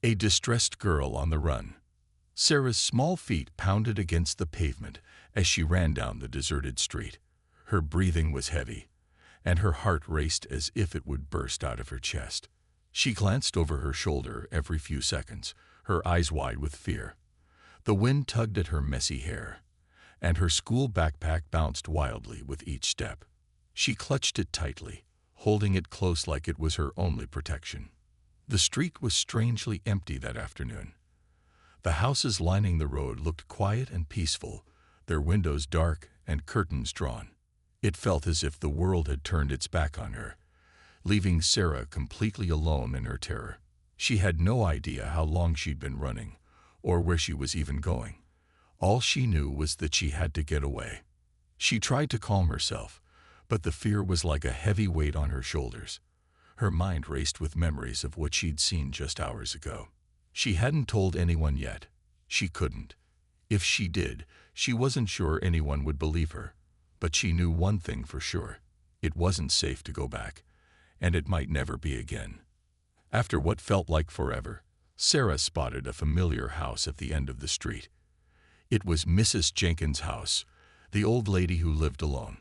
A distressed girl on the run. Sarah's small feet pounded against the pavement as she ran down the deserted street. Her breathing was heavy, and her heart raced as if it would burst out of her chest. She glanced over her shoulder every few seconds, her eyes wide with fear. The wind tugged at her messy hair, and her school backpack bounced wildly with each step. She clutched it tightly, holding it close like it was her only protection. The street was strangely empty that afternoon. The houses lining the road looked quiet and peaceful, their windows dark and curtains drawn. It felt as if the world had turned its back on her, leaving Sarah completely alone in her terror. She had no idea how long she'd been running, or where she was even going. All she knew was that she had to get away. She tried to calm herself, but the fear was like a heavy weight on her shoulders. Her mind raced with memories of what she'd seen just hours ago. She hadn't told anyone yet. She couldn't. If she did, she wasn't sure anyone would believe her. But she knew one thing for sure. It wasn't safe to go back, and it might never be again. After what felt like forever, Sarah spotted a familiar house at the end of the street. It was Mrs. Jenkins' house, the old lady who lived alone.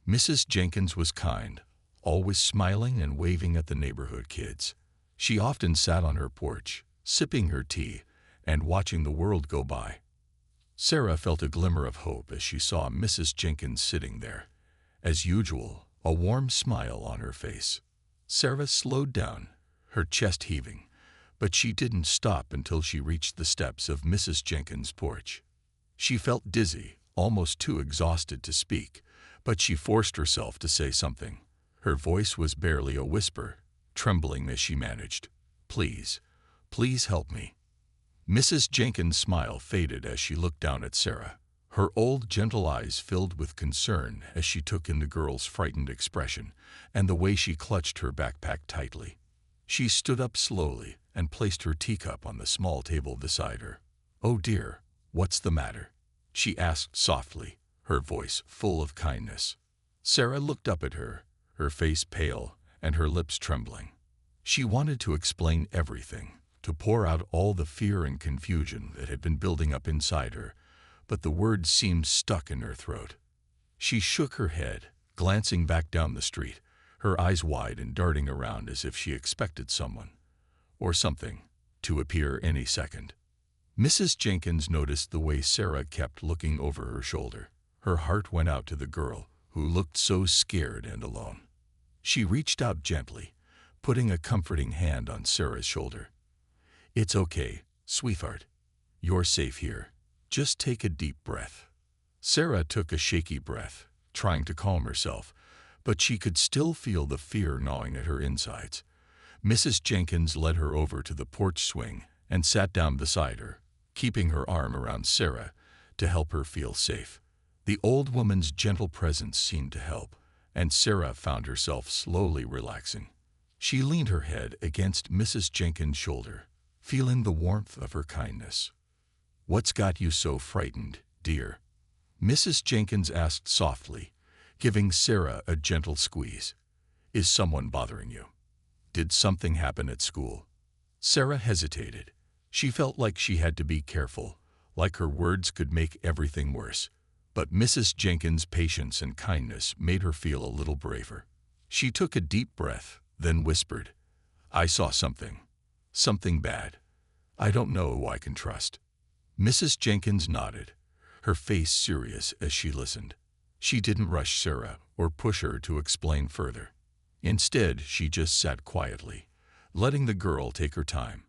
Mrs. Jenkins was kind, always smiling and waving at the neighborhood kids. She often sat on her porch, sipping her tea and watching the world go by. Sarah felt a glimmer of hope as she saw Mrs. Jenkins sitting there. As usual, a warm smile on her face. Sarah slowed down, her chest heaving, but she didn't stop until she reached the steps of Mrs. Jenkins' porch. She felt dizzy, almost too exhausted to speak, but she forced herself to say something. Her voice was barely a whisper, trembling as she managed. "Please, please help me." Mrs. Jenkins' smile faded as she looked down at Sarah. Her old, gentle eyes filled with concern as she took in the girl's frightened expression and the way she clutched her backpack tightly. She stood up slowly and placed her teacup on the small table beside her. "Oh dear, what's the matter?" she asked softly, her voice full of kindness. Sarah looked up at her, her face pale and her lips trembling. She wanted to explain everything, to pour out all the fear and confusion that had been building up inside her, but the words seemed stuck in her throat. She shook her head, glancing back down the street, her eyes wide and darting around as if she expected someone, or something, to appear any second. Mrs. Jenkins noticed the way Sarah kept looking over her shoulder. Her heart went out to the girl, who looked so scared and alone. She reached out gently, putting a comforting hand on Sarah's shoulder. "It's okay, sweetheart. You're safe here. Just take a deep breath." Sarah took a shaky breath, trying to calm herself, but she could still feel the fear gnawing at her insides. Mrs. Jenkins led her over to the porch swing and sat down beside her, keeping her arm around Sarah to help her feel safe. The old woman's gentle presence seemed to help, and Sarah found herself slowly relaxing. She leaned her head against Mrs. Jenkins' shoulder, feeling the warmth of her kindness. "What's got you so frightened, dear?" Mrs. Jenkins asked softly, giving Sarah a gentle squeeze. "Is someone bothering you? Did something happen at school?" Sarah hesitated. She felt like she had to be careful, like her words could make everything worse. But Mrs. Jenkins' patience and kindness made her feel a little braver. She took a deep breath, then whispered, "I saw something. Something bad. I don't know who I can trust." Mrs. Jenkins nodded, her face serious as she listened. She didn't rush Sarah or push her to explain further. Instead, she just sat quietly, letting the girl take her time.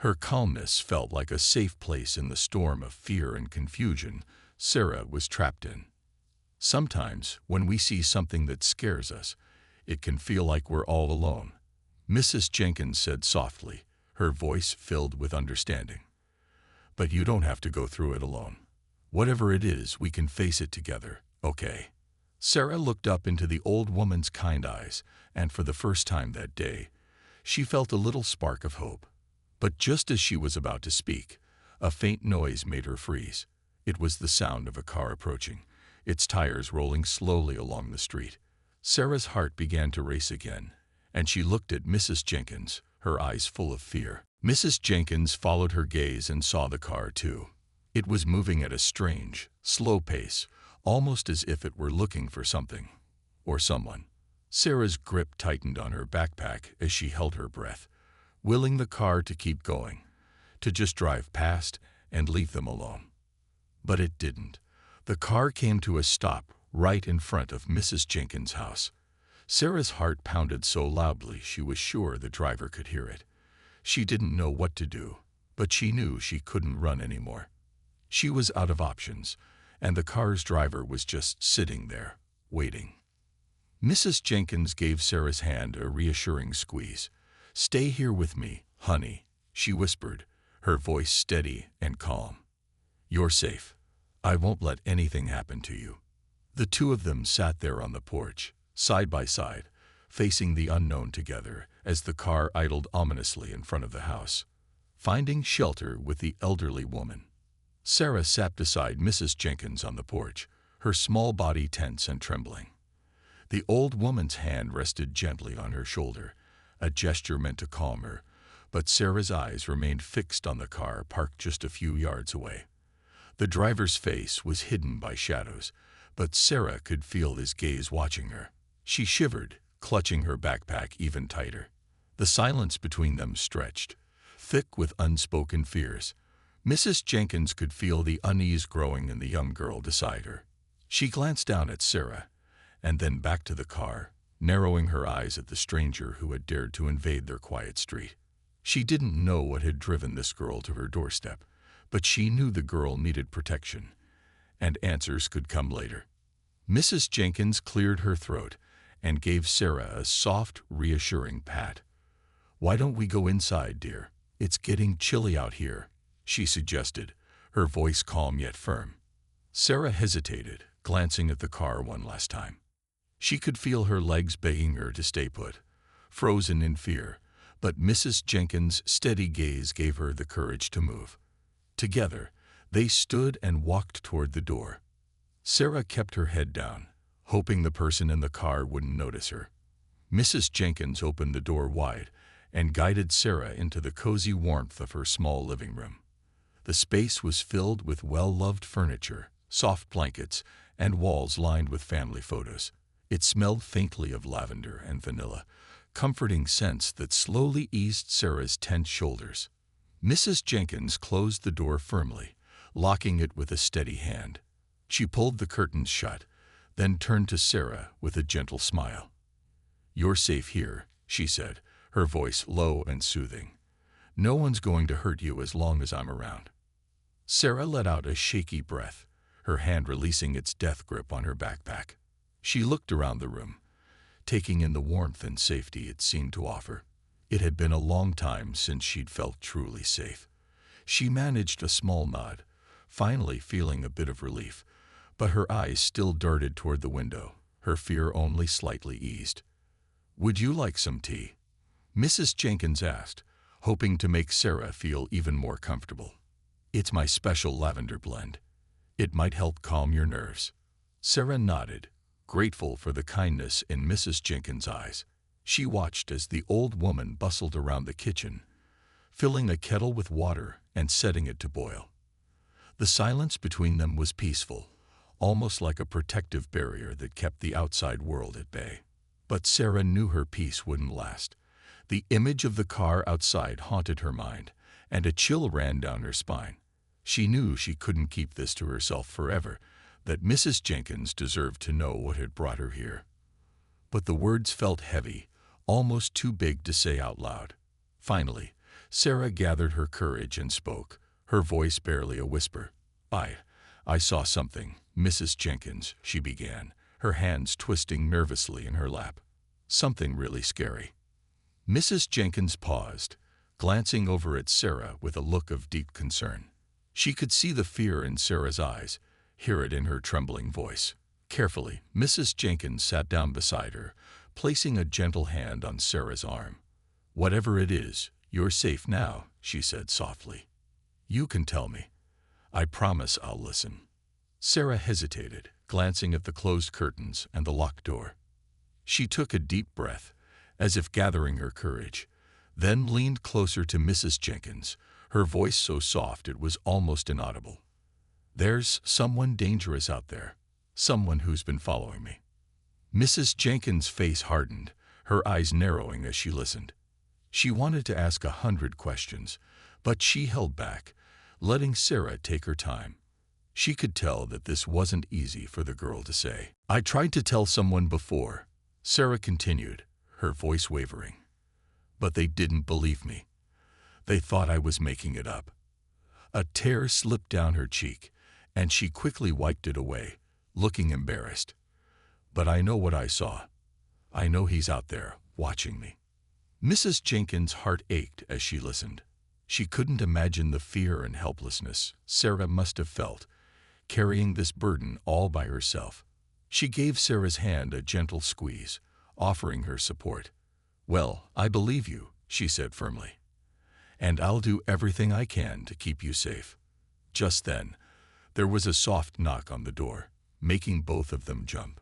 Her calmness felt like a safe place in the storm of fear and confusion Sarah was trapped in. Sometimes, when we see something that scares us, it can feel like we're all alone. Mrs. Jenkins said softly, her voice filled with understanding. "But you don't have to go through it alone. Whatever it is, we can face it together, okay?" Sarah looked up into the old woman's kind eyes, and for the first time that day, she felt a little spark of hope. But just as she was about to speak, a faint noise made her freeze. It was the sound of a car approaching, its tires rolling slowly along the street. Sarah's heart began to race again, and she looked at Mrs. Jenkins, her eyes full of fear. Mrs. Jenkins followed her gaze and saw the car too. It was moving at a strange, slow pace, almost as if it were looking for something or someone. Sarah's grip tightened on her backpack as she held her breath, willing the car to keep going, to just drive past and leave them alone. But it didn't. The car came to a stop right in front of Mrs. Jenkins' house. Sarah's heart pounded so loudly she was sure the driver could hear it. She didn't know what to do, but she knew she couldn't run anymore. She was out of options, and the car's driver was just sitting there, waiting. Mrs. Jenkins gave Sarah's hand a reassuring squeeze. "Stay here with me, honey," she whispered, her voice steady and calm. "You're safe. I won't let anything happen to you." The two of them sat there on the porch, side by side, facing the unknown together as the car idled ominously in front of the house, finding shelter with the elderly woman. Sarah sat beside Mrs. Jenkins on the porch, her small body tense and trembling. The old woman's hand rested gently on her shoulder, a gesture meant to calm her, but Sarah's eyes remained fixed on the car parked just a few yards away. The driver's face was hidden by shadows, but Sarah could feel his gaze watching her. She shivered, clutching her backpack even tighter. The silence between them stretched, thick with unspoken fears. Mrs. Jenkins could feel the unease growing in the young girl beside her. She glanced down at Sarah, and then back to the car, narrowing her eyes at the stranger who had dared to invade their quiet street. She didn't know what had driven this girl to her doorstep, but she knew the girl needed protection, and answers could come later. Mrs. Jenkins cleared her throat and gave Sarah a soft, reassuring pat. "Why don't we go inside, dear? It's getting chilly out here," she suggested, her voice calm yet firm. Sarah hesitated, glancing at the car one last time. She could feel her legs begging her to stay put, frozen in fear, but Mrs. Jenkins' steady gaze gave her the courage to move. Together, they stood and walked toward the door. Sarah kept her head down, hoping the person in the car wouldn't notice her. Mrs. Jenkins opened the door wide and guided Sarah into the cozy warmth of her small living room. The space was filled with well-loved furniture, soft blankets, and walls lined with family photos. It smelled faintly of lavender and vanilla, comforting scents that slowly eased Sarah's tense shoulders. Mrs. Jenkins closed the door firmly, locking it with a steady hand. She pulled the curtains shut, then turned to Sarah with a gentle smile. "You're safe here," she said, her voice low and soothing. "No one's going to hurt you as long as I'm around." Sarah let out a shaky breath, her hand releasing its death grip on her backpack. She looked around the room, taking in the warmth and safety it seemed to offer. It had been a long time since she'd felt truly safe. She managed a small nod, finally feeling a bit of relief, but her eyes still darted toward the window, her fear only slightly eased. "Would you like some tea?" Mrs. Jenkins asked, hoping to make Sarah feel even more comfortable. "It's my special lavender blend. It might help calm your nerves." Sarah nodded, grateful for the kindness in Mrs. Jenkins' eyes. She watched as the old woman bustled around the kitchen, filling a kettle with water and setting it to boil. The silence between them was peaceful, almost like a protective barrier that kept the outside world at bay. But Sarah knew her peace wouldn't last. The image of the car outside haunted her mind, and a chill ran down her spine. She knew she couldn't keep this to herself forever, that Mrs. Jenkins deserved to know what had brought her here. But the words felt heavy, almost too big to say out loud. Finally, Sarah gathered her courage and spoke, her voice barely a whisper. I saw something, Mrs. Jenkins," she began, her hands twisting nervously in her lap. "Something really scary." Mrs. Jenkins paused, glancing over at Sarah with a look of deep concern. She could see the fear in Sarah's eyes, hear it in her trembling voice. Carefully, Mrs. Jenkins sat down beside her, placing a gentle hand on Sarah's arm. "Whatever it is, you're safe now," she said softly. "You can tell me. I promise I'll listen." Sarah hesitated, glancing at the closed curtains and the locked door. She took a deep breath, as if gathering her courage, then leaned closer to Mrs. Jenkins, her voice so soft it was almost inaudible. "There's someone dangerous out there, someone who's been following me." Mrs. Jenkins' face hardened, her eyes narrowing as she listened. She wanted to ask 100 questions, but she held back, letting Sarah take her time. She could tell that this wasn't easy for the girl to say. "I tried to tell someone before," Sarah continued, her voice wavering. "But they didn't believe me. They thought I was making it up." A tear slipped down her cheek, and she quickly wiped it away, looking embarrassed. "But I know what I saw. I know he's out there, watching me." Mrs. Jenkins' heart ached as she listened. She couldn't imagine the fear and helplessness Sarah must have felt, carrying this burden all by herself. She gave Sarah's hand a gentle squeeze, offering her support. "Well, I believe you," she said firmly. "And I'll do everything I can to keep you safe." Just then, there was a soft knock on the door, making both of them jump.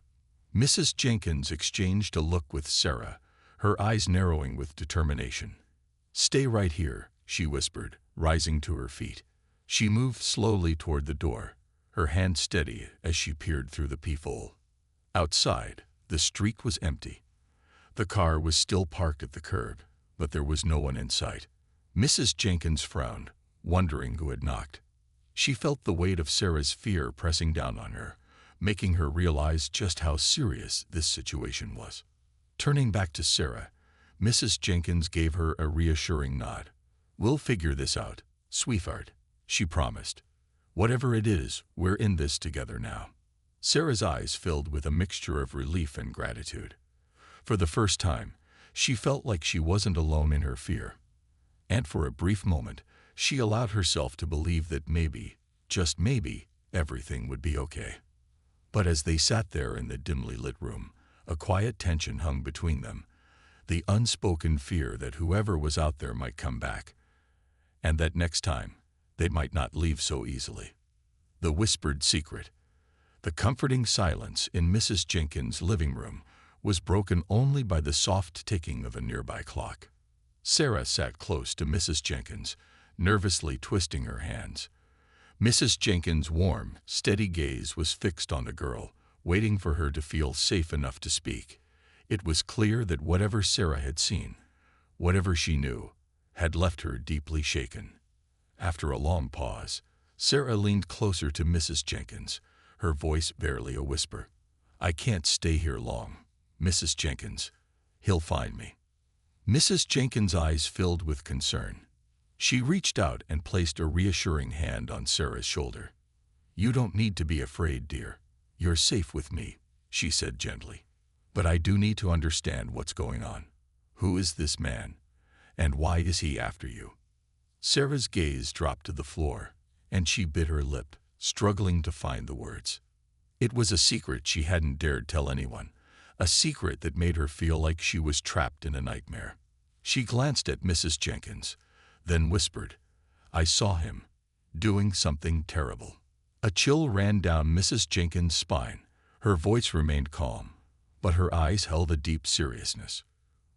Mrs. Jenkins exchanged a look with Sarah, her eyes narrowing with determination. "Stay right here," she whispered, rising to her feet. She moved slowly toward the door, her hand steady as she peered through the peephole. Outside, the street was empty. The car was still parked at the curb, but there was no one in sight. Mrs. Jenkins frowned, wondering who had knocked. She felt the weight of Sarah's fear pressing down on her, making her realize just how serious this situation was. Turning back to Sarah, Mrs. Jenkins gave her a reassuring nod. "We'll figure this out, sweetheart," she promised. "Whatever it is, we're in this together now." Sarah's eyes filled with a mixture of relief and gratitude. For the first time, she felt like she wasn't alone in her fear. And for a brief moment, she allowed herself to believe that maybe, just maybe, everything would be okay. But as they sat there in the dimly lit room, a quiet tension hung between them, the unspoken fear that whoever was out there might come back, and that next time, they might not leave so easily. The whispered secret. The comforting silence in Mrs. Jenkins' living room was broken only by the soft ticking of a nearby clock. Sarah sat close to Mrs. Jenkins, nervously twisting her hands. Mrs. Jenkins' warm, steady gaze was fixed on the girl, waiting for her to feel safe enough to speak. It was clear that whatever Sarah had seen, whatever she knew, had left her deeply shaken. After a long pause, Sarah leaned closer to Mrs. Jenkins, her voice barely a whisper. "I can't stay here long, Mrs. Jenkins. He'll find me." Mrs. Jenkins' eyes filled with concern. She reached out and placed a reassuring hand on Sarah's shoulder. "You don't need to be afraid, dear. You're safe with me," she said gently. "But I do need to understand what's going on. Who is this man, and why is he after you?" Sarah's gaze dropped to the floor, and she bit her lip, struggling to find the words. It was a secret she hadn't dared tell anyone, a secret that made her feel like she was trapped in a nightmare. She glanced at Mrs. Jenkins, then whispered, "I saw him, doing something terrible." A chill ran down Mrs. Jenkins' spine. Her voice remained calm, but her eyes held a deep seriousness.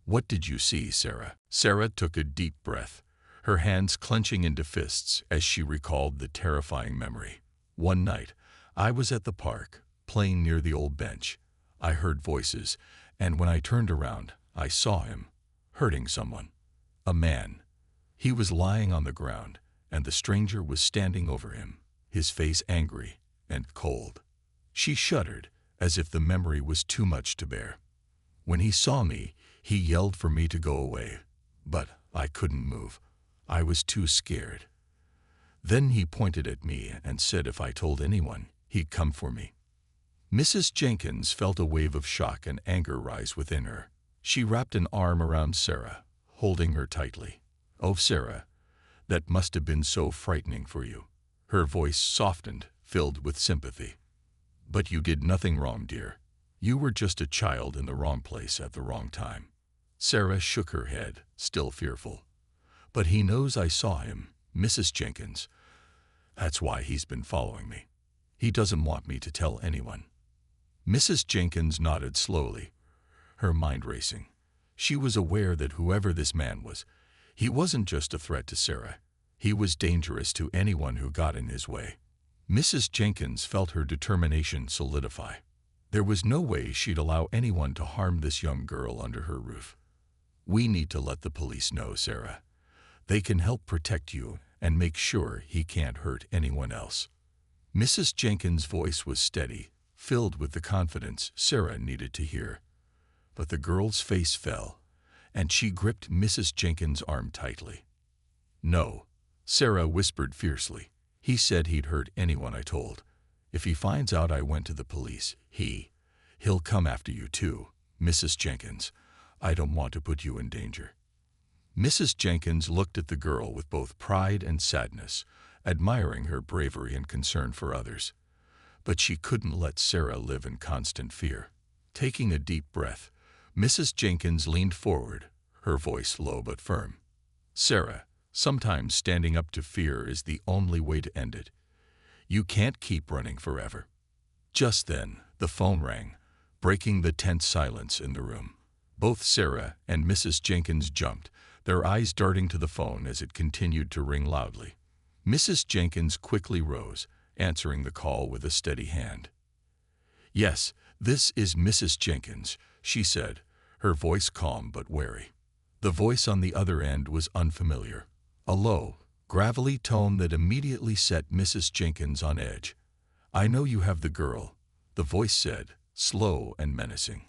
"What did you see, Sarah?" Sarah took a deep breath, her hands clenching into fists as she recalled the terrifying memory. "One night, I was at the park, playing near the old bench. I heard voices, and when I turned around, I saw him, hurting someone. A man. He was lying on the ground, and the stranger was standing over him, his face angry and cold." She shuddered, as if the memory was too much to bear. "When he saw me, he yelled for me to go away, but I couldn't move. I was too scared. Then he pointed at me and said if I told anyone, he'd come for me." Mrs. Jenkins felt a wave of shock and anger rise within her. She wrapped an arm around Sarah, holding her tightly. "Oh, Sarah, that must have been so frightening for you." Her voice softened, filled with sympathy. "But you did nothing wrong, dear. You were just a child in the wrong place at the wrong time." Sarah shook her head, still fearful. "But he knows I saw him, Mrs. Jenkins. That's why he's been following me. He doesn't want me to tell anyone." Mrs. Jenkins nodded slowly, her mind racing. She was aware that whoever this man was, He wasn't just a threat to Sarah. He was dangerous to anyone who got in his way. Mrs. Jenkins felt her determination solidify. There was no way she'd allow anyone to harm this young girl under her roof. "We need to let the police know, Sarah. They can help protect you and make sure he can't hurt anyone else." Mrs. Jenkins' voice was steady, filled with the confidence Sarah needed to hear. But the girl's face fell, and she gripped Mrs. Jenkins' arm tightly. "No," Sarah whispered fiercely. "He said he'd hurt anyone I told. If he finds out I went to the police, he'll come after you too, Mrs. Jenkins. I don't want to put you in danger." Mrs. Jenkins looked at the girl with both pride and sadness, admiring her bravery and concern for others. But she couldn't let Sarah live in constant fear. Taking a deep breath, Mrs. Jenkins leaned forward, her voice low but firm. "Sarah, sometimes standing up to fear is the only way to end it. You can't keep running forever." Just then, the phone rang, breaking the tense silence in the room. Both Sarah and Mrs. Jenkins jumped, their eyes darting to the phone as it continued to ring loudly. Mrs. Jenkins quickly rose, answering the call with a steady hand. "Yes, this is Mrs. Jenkins," she said, her voice calm but wary. The voice on the other end was unfamiliar, a low, gravelly tone that immediately set Mrs. Jenkins on edge. "I know you have the girl," the voice said, slow and menacing.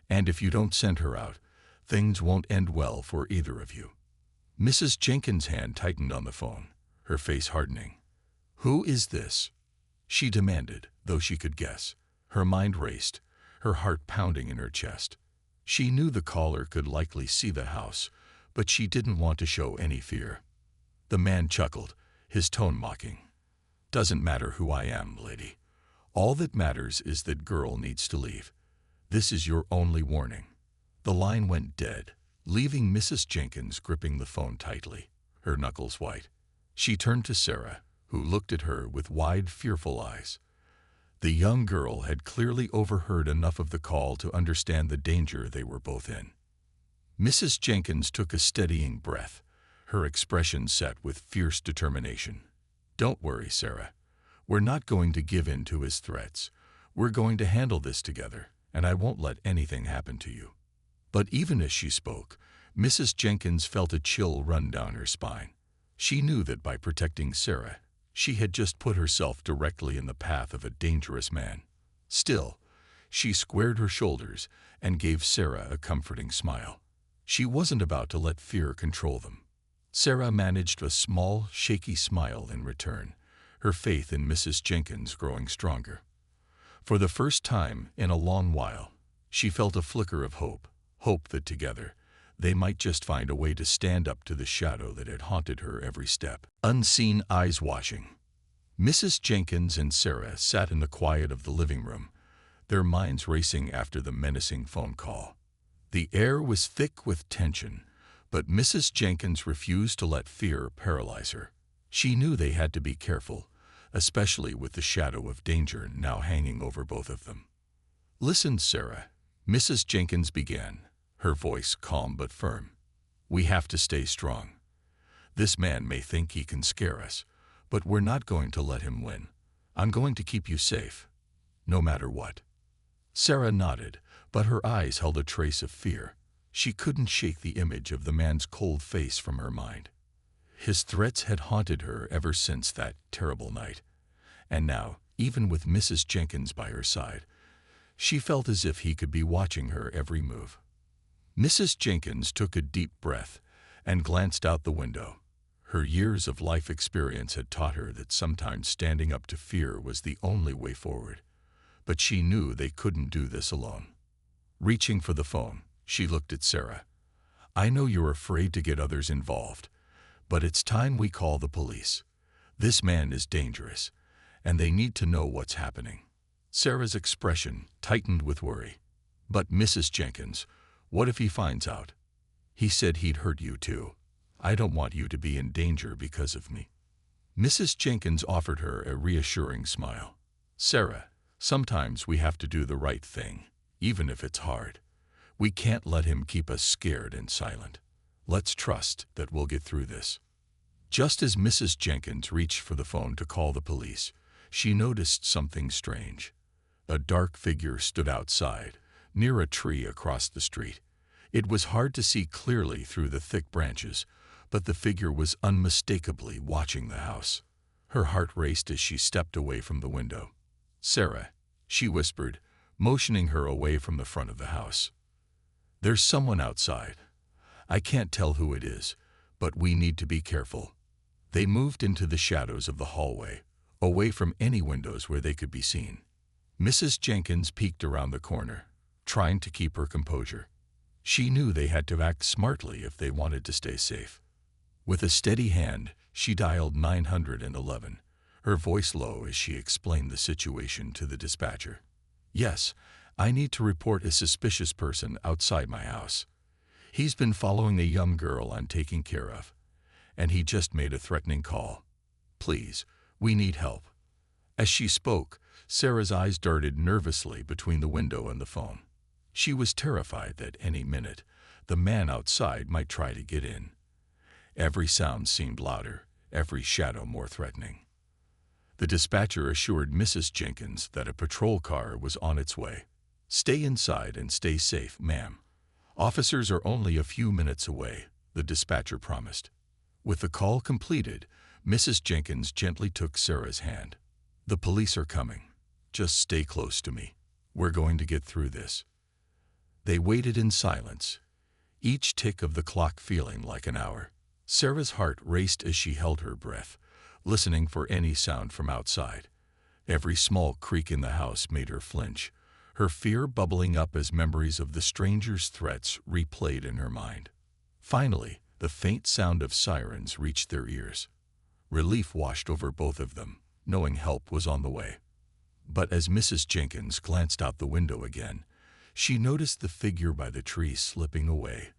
"And if you don't send her out, things won't end well for either of you." Mrs. Jenkins' hand tightened on the phone, her face hardening. "Who is this?" she demanded, though she could guess. Her mind raced, her heart pounding in her chest. She knew the caller could likely see the house, but she didn't want to show any fear. The man chuckled, his tone mocking. "Doesn't matter who I am, lady. All that matters is that girl needs to leave. This is your only warning." The line went dead, leaving Mrs. Jenkins gripping the phone tightly, her knuckles white. She turned to Sarah, who looked at her with wide, fearful eyes. The young girl had clearly overheard enough of the call to understand the danger they were both in. Mrs. Jenkins took a steadying breath, her expression set with fierce determination. "Don't worry, Sarah. We're not going to give in to his threats. We're going to handle this together, and I won't let anything happen to you." But even as she spoke, Mrs. Jenkins felt a chill run down her spine. She knew that by protecting Sarah, she had just put herself directly in the path of a dangerous man. Still, she squared her shoulders and gave Sarah a comforting smile. She wasn't about to let fear control them. Sarah managed a small, shaky smile in return, her faith in Mrs. Jenkins growing stronger. For the first time in a long while, she felt a flicker of hope that together, they might just find a way to stand up to the shadow that had haunted her every step. Unseen eyes watching. Mrs. Jenkins and Sarah sat in the quiet of the living room, their minds racing after the menacing phone call. The air was thick with tension, but Mrs. Jenkins refused to let fear paralyze her. She knew they had to be careful, especially with the shadow of danger now hanging over both of them. "Listen, Sarah," Mrs. Jenkins began, her voice calm but firm. "We have to stay strong. This man may think he can scare us, but we're not going to let him win. I'm going to keep you safe, no matter what." Sarah nodded, but her eyes held a trace of fear. She couldn't shake the image of the man's cold face from her mind. His threats had haunted her ever since that terrible night, and now, even with Mrs. Jenkins by her side, she felt as if he could be watching her every move. Mrs. Jenkins took a deep breath and glanced out the window. Her years of life experience had taught her that sometimes standing up to fear was the only way forward, but she knew they couldn't do this alone. Reaching for the phone, she looked at Sarah. "I know you're afraid to get others involved, but it's time we call the police. This man is dangerous, and they need to know what's happening." Sarah's expression tightened with worry. "But Mrs. Jenkins, what if he finds out? He said he'd hurt you too. I don't want you to be in danger because of me." Mrs. Jenkins offered her a reassuring smile. "Sarah, sometimes we have to do the right thing, even if it's hard. We can't let him keep us scared and silent." Let's trust that we'll get through this." Just as Mrs. Jenkins reached for the phone to call the police, she noticed something strange. A dark figure stood outside, near a tree across the street. It was hard to see clearly through the thick branches, but the figure was unmistakably watching the house. Her heart raced as she stepped away from the window. "Sarah," she whispered, motioning her away from the front of the house. "There's someone outside. I can't tell who it is, but we need to be careful." They moved into the shadows of the hallway, away from any windows where they could be seen. Mrs. Jenkins peeked around the corner, trying to keep her composure. She knew they had to act smartly if they wanted to stay safe. With a steady hand, she dialed 911, her voice low as she explained the situation to the dispatcher. "Yes, I need to report a suspicious person outside my house. He's been following a young girl I'm taking care of, and he just made a threatening call. Please, we need help." As she spoke, Sarah's eyes darted nervously between the window and the phone. She was terrified that any minute the man outside might try to get in. Every sound seemed louder, every shadow more threatening. The dispatcher assured Mrs. Jenkins that a patrol car was on its way. "Stay inside and stay safe, ma'am. Officers are only a few minutes away," the dispatcher promised. With the call completed, Mrs. Jenkins gently took Sarah's hand. "The police are coming. Just stay close to me. We're going to get through this." They waited in silence, each tick of the clock feeling like an hour. Sarah's heart raced as she held her breath, listening for any sound from outside. Every small creak in the house made her flinch, her fear bubbling up as memories of the stranger's threats replayed in her mind. Finally, the faint sound of sirens reached their ears. Relief washed over both of them, knowing help was on the way. But as Mrs. Jenkins glanced out the window again, she noticed the figure by the tree slipping away,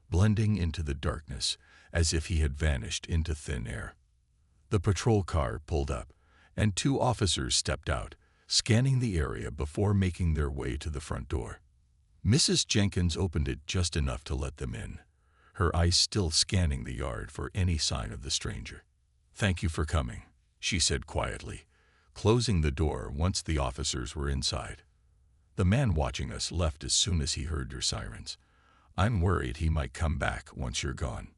blending into the darkness as if he had vanished into thin air. The patrol car pulled up, and 2 officers stepped out, scanning the area before making their way to the front door. Mrs. Jenkins opened it just enough to let them in, her eyes still scanning the yard for any sign of the stranger. "Thank you for coming," she said quietly, closing the door once the officers were inside. "The man watching us left as soon as he heard your sirens. I'm worried he might come back once you're gone."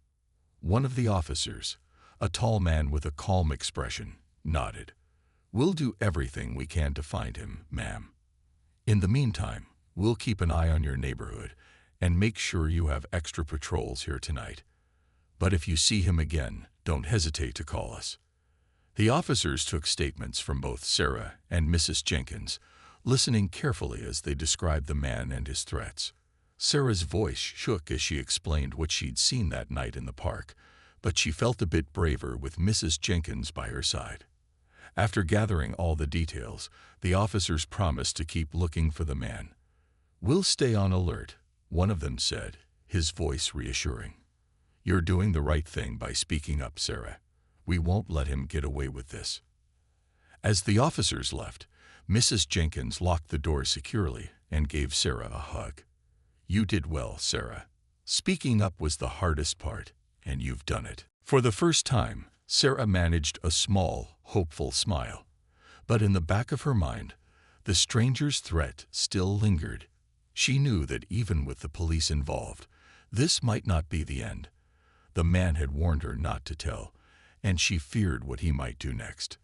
One of the officers, a tall man with a calm expression, nodded. "We'll do everything we can to find him, ma'am. In the meantime, we'll keep an eye on your neighborhood and make sure you have extra patrols here tonight. But if you see him again, don't hesitate to call us." The officers took statements from both Sarah and Mrs. Jenkins, listening carefully as they described the man and his threats. Sarah's voice shook as she explained what she'd seen that night in the park, but she felt a bit braver with Mrs. Jenkins by her side. After gathering all the details, the officers promised to keep looking for the man. "We'll stay on alert," one of them said, his voice reassuring. "You're doing the right thing by speaking up, Sarah. We won't let him get away with this." As the officers left, Mrs. Jenkins locked the door securely and gave Sarah a hug. "You did well, Sarah. Speaking up was the hardest part, and you've done it." For the first time, Sarah managed a small, hopeful smile. But in the back of her mind, the stranger's threat still lingered. She knew that even with the police involved, this might not be the end. The man had warned her not to tell, and she feared what he might do next.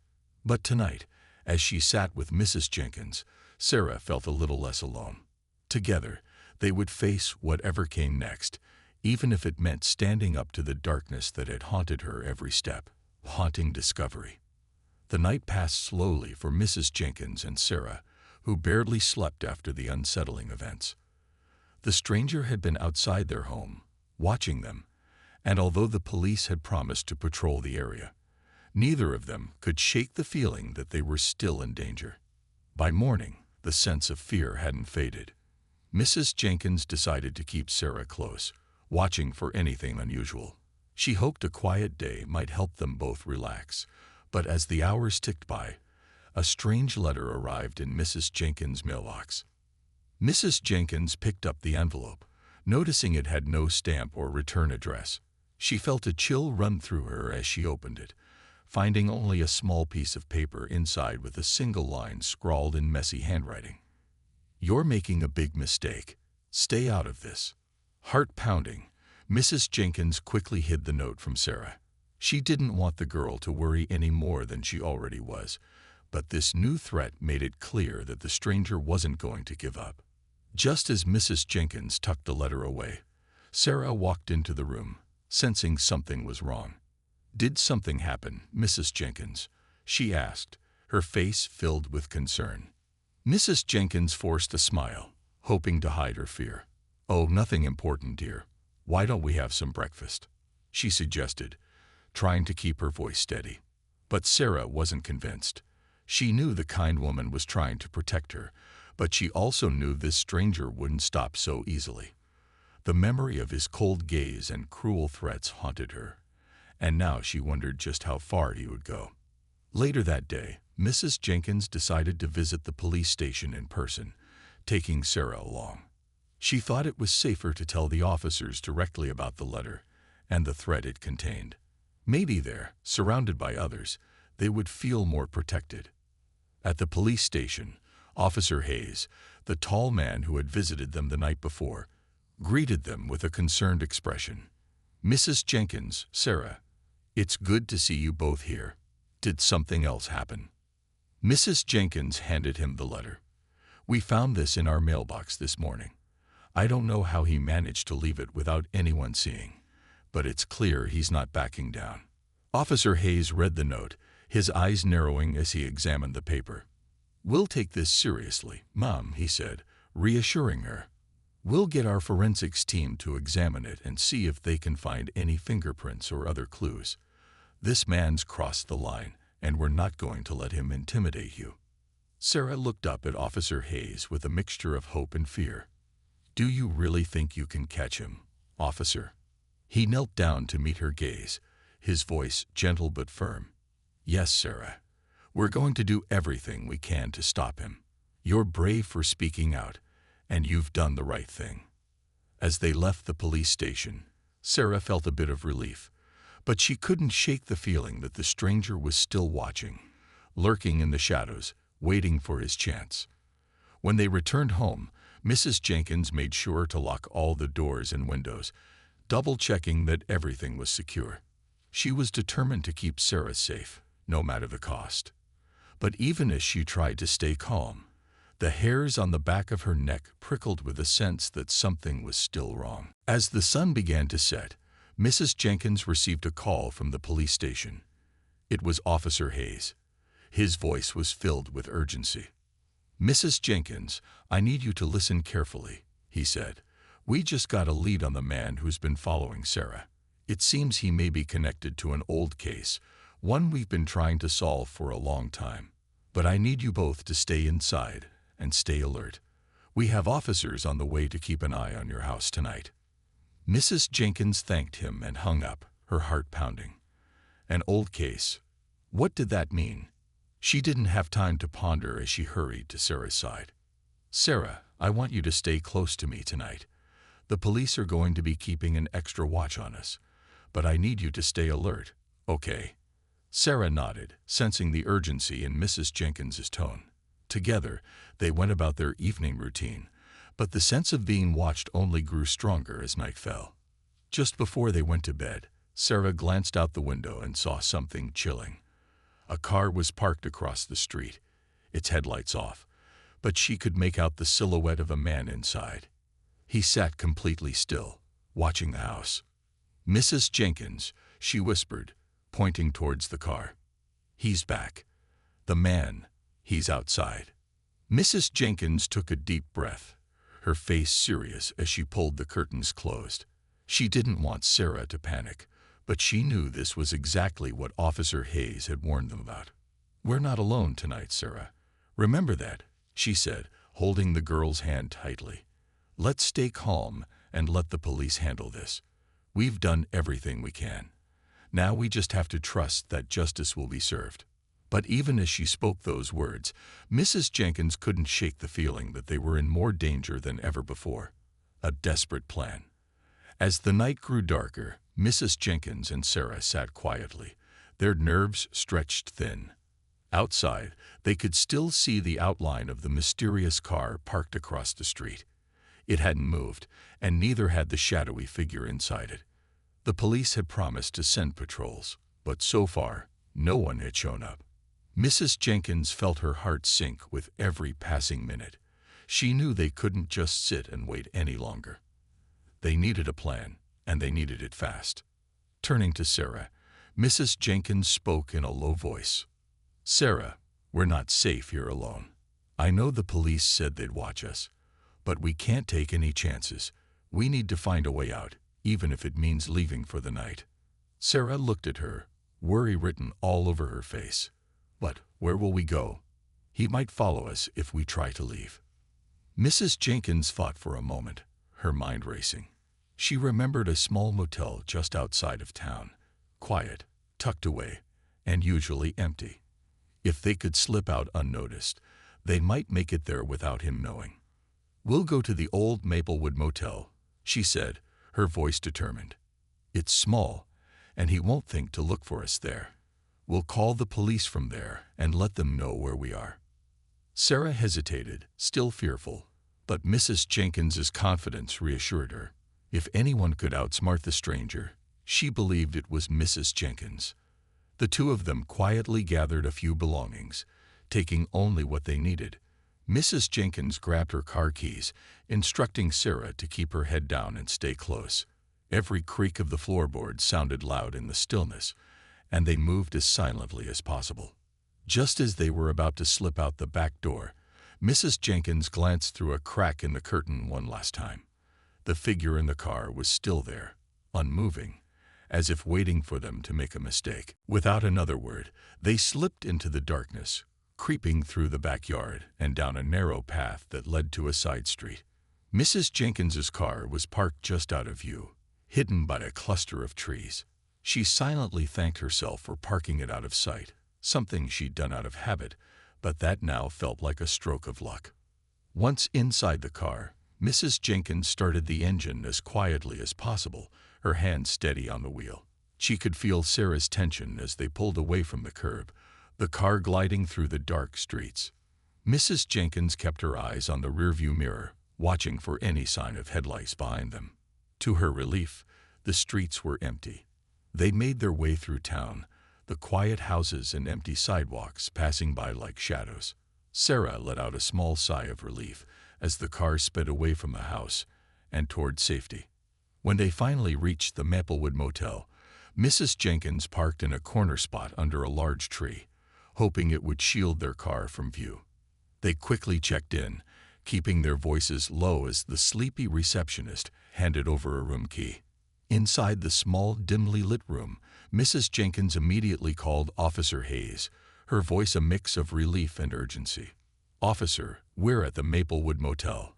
But tonight, as she sat with Mrs. Jenkins, Sarah felt a little less alone. Together, they would face whatever came next, even if it meant standing up to the darkness that had haunted her every step, haunting discovery. The night passed slowly for Mrs. Jenkins and Sarah, who barely slept after the unsettling events. The stranger had been outside their home, watching them, and although the police had promised to patrol the area, neither of them could shake the feeling that they were still in danger. By morning, the sense of fear hadn't faded. Mrs. Jenkins decided to keep Sarah close, watching for anything unusual. She hoped a quiet day might help them both relax, but as the hours ticked by, a strange letter arrived in Mrs. Jenkins' mailbox. Mrs. Jenkins picked up the envelope, Noticing it had no stamp or return address, she felt a chill run through her as she opened it, finding only a small piece of paper inside with a single line scrawled in messy handwriting. "You're making a big mistake. Stay out of this." Heart pounding, Mrs. Jenkins quickly hid the note from Sarah. She didn't want the girl to worry any more than she already was, but this new threat made it clear that the stranger wasn't going to give up. Just as Mrs. Jenkins tucked the letter away, Sarah walked into the room, sensing something was wrong. "Did something happen, Mrs. Jenkins?" she asked, her face filled with concern. Mrs. Jenkins forced a smile, hoping to hide her fear. "Oh, nothing important, dear. Why don't we have some breakfast?" she suggested, trying to keep her voice steady. But Sarah wasn't convinced. She knew the kind woman was trying to protect her, but she also knew this stranger wouldn't stop so easily. The memory of his cold gaze and cruel threats haunted her, and now she wondered just how far he would go. Later that day, Mrs. Jenkins decided to visit the police station in person, taking Sarah along. She thought it was safer to tell the officers directly about the letter and the threat it contained. Maybe there, surrounded by others, they would feel more protected. At the police station, Officer Hayes, the tall man who had visited them the night before, greeted them with a concerned expression. "Mrs. Jenkins, Sarah, it's good to see you both here. Did something else happen?" Mrs. Jenkins handed him the letter. "We found this in our mailbox this morning. I don't know how he managed to leave it without anyone seeing, but it's clear he's not backing down." Officer Hayes read the note, his eyes narrowing as he examined the paper. "We'll take this seriously, Mom," he said, reassuring her. "We'll get our forensics team to examine it and see if they can find any fingerprints or other clues. This man's crossed the line, and we're not going to let him intimidate you." Sarah looked up at Officer Hayes with a mixture of hope and fear. "Do you really think you can catch him, officer?" He knelt down to meet her gaze, his voice gentle but firm. "Yes, Sarah. We're going to do everything we can to stop him. You're brave for speaking out, and you've done the right thing." As they left the police station, Sarah felt a bit of relief, but she couldn't shake the feeling that the stranger was still watching, lurking in the shadows, waiting for his chance. When they returned home, Mrs. Jenkins made sure to lock all the doors and windows, double-checking that everything was secure. She was determined to keep Sarah safe, no matter the cost. But even as she tried to stay calm, the hairs on the back of her neck prickled with a sense that something was still wrong. As the sun began to set, Mrs. Jenkins received a call from the police station. It was Officer Hayes. His voice was filled with urgency. "Mrs. Jenkins, I need you to listen carefully," he said. "We just got a lead on the man who's been following Sarah. It seems he may be connected to an old case, one we've been trying to solve for a long time. But I need you both to stay inside and stay alert. We have officers on the way to keep an eye on your house tonight." Mrs. Jenkins thanked him and hung up, her heart pounding. An old case. What did that mean? She didn't have time to ponder as she hurried to Sarah's side. "Sarah, I want you to stay close to me tonight. The police are going to be keeping an extra watch on us, but I need you to stay alert, okay?" Sarah nodded, sensing the urgency in Mrs. Jenkins's tone. Together, they went about their evening routine, but the sense of being watched only grew stronger as night fell. Just before they went to bed, Sarah glanced out the window and saw something chilling. A car was parked across the street, its headlights off, but she could make out the silhouette of a man inside. He sat completely still, watching the house. "Mrs. Jenkins," she whispered, pointing towards the car. "He's back. The man, he's outside." Mrs. Jenkins took a deep breath, her face serious as she pulled the curtains closed. She didn't want Sarah to panic, but she knew this was exactly what Officer Hayes had warned them about. "We're not alone tonight, Sarah. Remember that," she said, holding the girl's hand tightly. "Let's stay calm and let the police handle this. We've done everything we can. Now we just have to trust that justice will be served." But even as she spoke those words, Mrs. Jenkins couldn't shake the feeling that they were in more danger than ever before. a desperate plan. As the night grew darker, Mrs. Jenkins and Sarah sat quietly, their nerves stretched thin. Outside, they could still see the outline of the mysterious car parked across the street. It hadn't moved, and neither had the shadowy figure inside it. The police had promised to send patrols, but so far, no one had shown up. Mrs. Jenkins felt her heart sink with every passing minute. She knew they couldn't just sit and wait any longer. They needed a plan, and they needed it fast. Turning to Sarah, Mrs. Jenkins spoke in a low voice. "Sarah, we're not safe here alone. I know the police said they'd watch us, but we can't take any chances. We need to find a way out, even if it means leaving for the night." Sarah looked at her, worry written all over her face. "But where will we go? He might follow us if we try to leave." Mrs. Jenkins thought for a moment, her mind racing. She remembered a small motel just outside of town, quiet, tucked away, and usually empty. If they could slip out unnoticed, they might make it there without him knowing. "We'll go to the old Maplewood Motel," she said, her voice determined. "It's small, and he won't think to look for us there. We'll call the police from there and let them know where we are." Sarah hesitated, still fearful, but Mrs. Jenkins's confidence reassured her. If anyone could outsmart the stranger, she believed it was Mrs. Jenkins. The two of them quietly gathered a few belongings, taking only what they needed. Mrs. Jenkins grabbed her car keys, instructing Sarah to keep her head down and stay close. Every creak of the floorboards sounded loud in the stillness, and they moved as silently as possible. Just as they were about to slip out the back door, Mrs. Jenkins glanced through a crack in the curtain one last time. The figure in the car was still there, unmoving, as if waiting for them to make a mistake. Without another word, they slipped into the darkness, creeping through the backyard and down a narrow path that led to a side street. Mrs. Jenkins's car was parked just out of view, hidden by a cluster of trees. She silently thanked herself for parking it out of sight, something she'd done out of habit, but that now felt like a stroke of luck. Once inside the car, Mrs. Jenkins started the engine as quietly as possible, her hand steady on the wheel. She could feel Sarah's tension as they pulled away from the curb, the car gliding through the dark streets. Mrs. Jenkins kept her eyes on the rearview mirror, watching for any sign of headlights behind them. To her relief, the streets were empty. They made their way through town, the quiet houses and empty sidewalks passing by like shadows. Sarah let out a small sigh of relief as the car sped away from the house and toward safety. When they finally reached the Maplewood Motel, Mrs. Jenkins parked in a corner spot under a large tree, hoping it would shield their car from view. They quickly checked in, keeping their voices low as the sleepy receptionist handed over a room key. Inside the small, dimly lit room, Mrs. Jenkins immediately called Officer Hayes, her voice a mix of relief and urgency. "Officer, we're at the Maplewood Motel.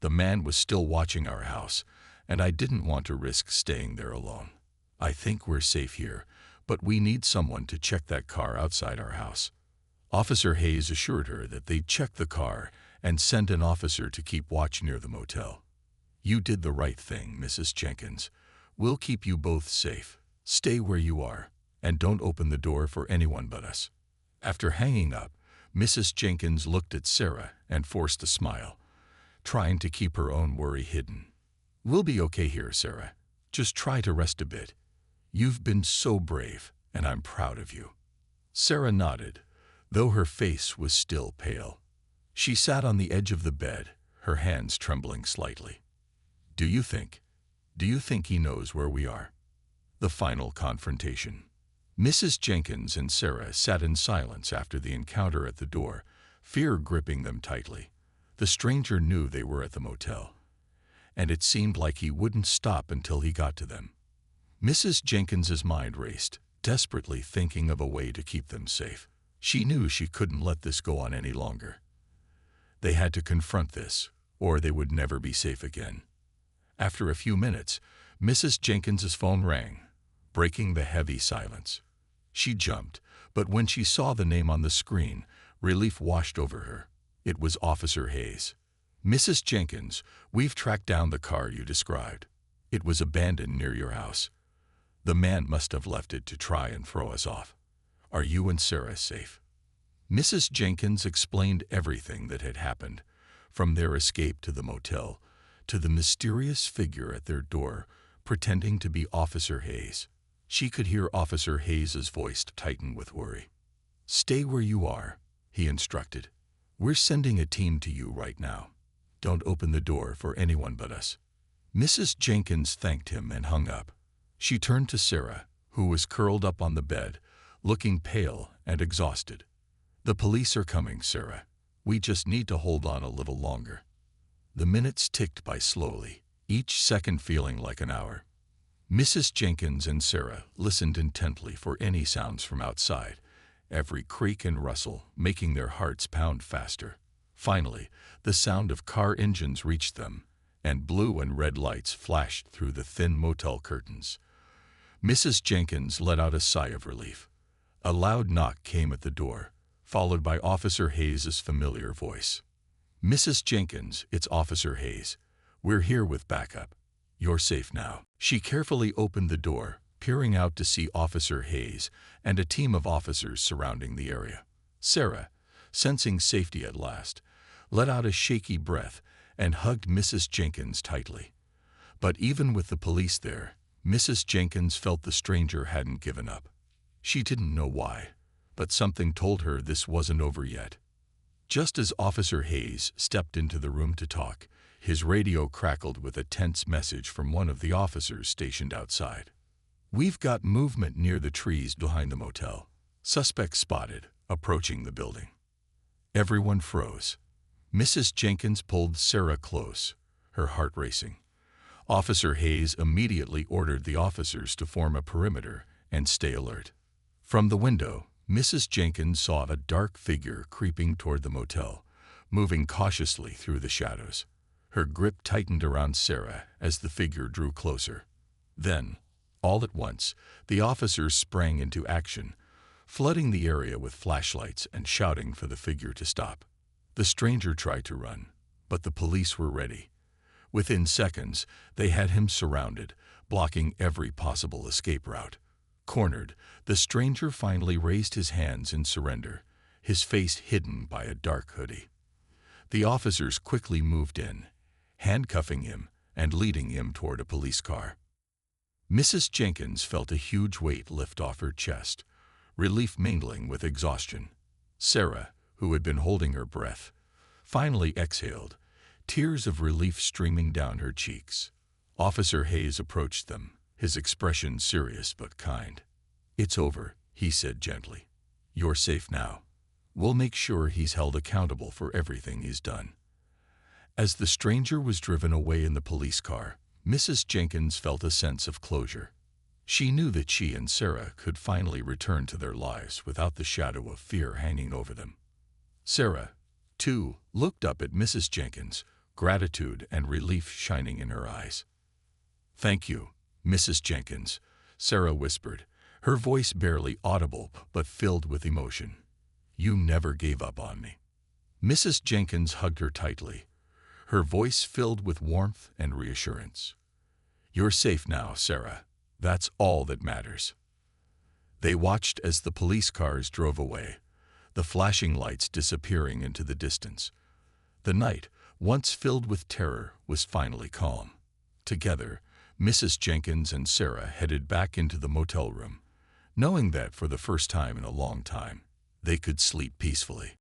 The man was still watching our house, and I didn't want to risk staying there alone. I think we're safe here, but we need someone to check that car outside our house." Officer Hayes assured her that they'd check the car and send an officer to keep watch near the motel. "You did the right thing, Mrs. Jenkins. We'll keep you both safe. Stay where you are, and don't open the door for anyone but us." After hanging up, Mrs. Jenkins looked at Sarah and forced a smile, trying to keep her own worry hidden. "We'll be okay here, Sarah. Just try to rest a bit. You've been so brave, and I'm proud of you." Sarah nodded, though her face was still pale. She sat on the edge of the bed, her hands trembling slightly. Do you think he knows where we are?" The final confrontation. Mrs. Jenkins and Sarah sat in silence after the encounter at the door, fear gripping them tightly. The stranger knew they were at the motel, and it seemed like he wouldn't stop until he got to them. Mrs. Jenkins's mind raced, desperately thinking of a way to keep them safe. She knew she couldn't let this go on any longer. They had to confront this, or they would never be safe again. After a few minutes, Mrs. Jenkins's phone rang, breaking the heavy silence. She jumped, but when she saw the name on the screen, relief washed over her. It was Officer Hayes. Mrs. Jenkins, we've tracked down the car you described. It was abandoned near your house. The man must have left it to try and throw us off. Are you and Sarah safe?" Mrs. Jenkins explained everything that had happened, from their escape to the motel, to the mysterious figure at their door pretending to be Officer Hayes. She could hear Officer Hayes's voice tighten with worry. "Stay where you are," he instructed. "We're sending a team to you right now. Don't open the door for anyone but us." Mrs. Jenkins thanked him and hung up. She turned to Sarah, who was curled up on the bed, looking pale and exhausted. "The police are coming, Sarah. We just need to hold on a little longer." The minutes ticked by slowly, each second feeling like an hour. Mrs. Jenkins and Sarah listened intently for any sounds from outside, every creak and rustle making their hearts pound faster. Finally, the sound of car engines reached them, and blue and red lights flashed through the thin motel curtains. Mrs. Jenkins let out a sigh of relief. A loud knock came at the door, followed by Officer Hayes's familiar voice. "Mrs. Jenkins, it's Officer Hayes. We're here with backup. You're safe now." She carefully opened the door, peering out to see Officer Hayes and a team of officers surrounding the area. Sarah, sensing safety at last, let out a shaky breath and hugged Mrs. Jenkins tightly. But even with the police there, Mrs. Jenkins felt the stranger hadn't given up. She didn't know why, but something told her this wasn't over yet. Just as Officer Hayes stepped into the room to talk, his radio crackled with a tense message from one of the officers stationed outside. "We've got movement near the trees behind the motel. Suspect spotted, approaching the building." Everyone froze. Mrs. Jenkins pulled Sarah close, her heart racing. Officer Hayes immediately ordered the officers to form a perimeter and stay alert. From the window, Mrs. Jenkins saw a dark figure creeping toward the motel, moving cautiously through the shadows. Her grip tightened around Sarah as the figure drew closer. Then, all at once, the officers sprang into action, flooding the area with flashlights and shouting for the figure to stop. The stranger tried to run, but the police were ready. Within seconds, they had him surrounded, blocking every possible escape route. Cornered, the stranger finally raised his hands in surrender, his face hidden by a dark hoodie. The officers quickly moved in, handcuffing him and leading him toward a police car. Mrs. Jenkins felt a huge weight lift off her chest, relief mingling with exhaustion. Sarah, who had been holding her breath, finally exhaled, tears of relief streaming down her cheeks. Officer Hayes approached them, his expression serious but kind. "It's over," he said gently. "You're safe now. We'll make sure he's held accountable for everything he's done." As the stranger was driven away in the police car, Mrs. Jenkins felt a sense of closure. She knew that she and Sarah could finally return to their lives without the shadow of fear hanging over them. Sarah, too, looked up at Mrs. Jenkins, gratitude and relief shining in her eyes. "Thank you, Mrs. Jenkins," Sarah whispered, her voice barely audible but filled with emotion. "You never gave up on me." Mrs. Jenkins hugged her tightly, her voice filled with warmth and reassurance. "You're safe now, Sarah. That's all that matters." They watched as the police cars drove away, the flashing lights disappearing into the distance. The night, once filled with terror, was finally calm. Together, Mrs. Jenkins and Sarah headed back into the motel room, knowing that for the first time in a long time, they could sleep peacefully.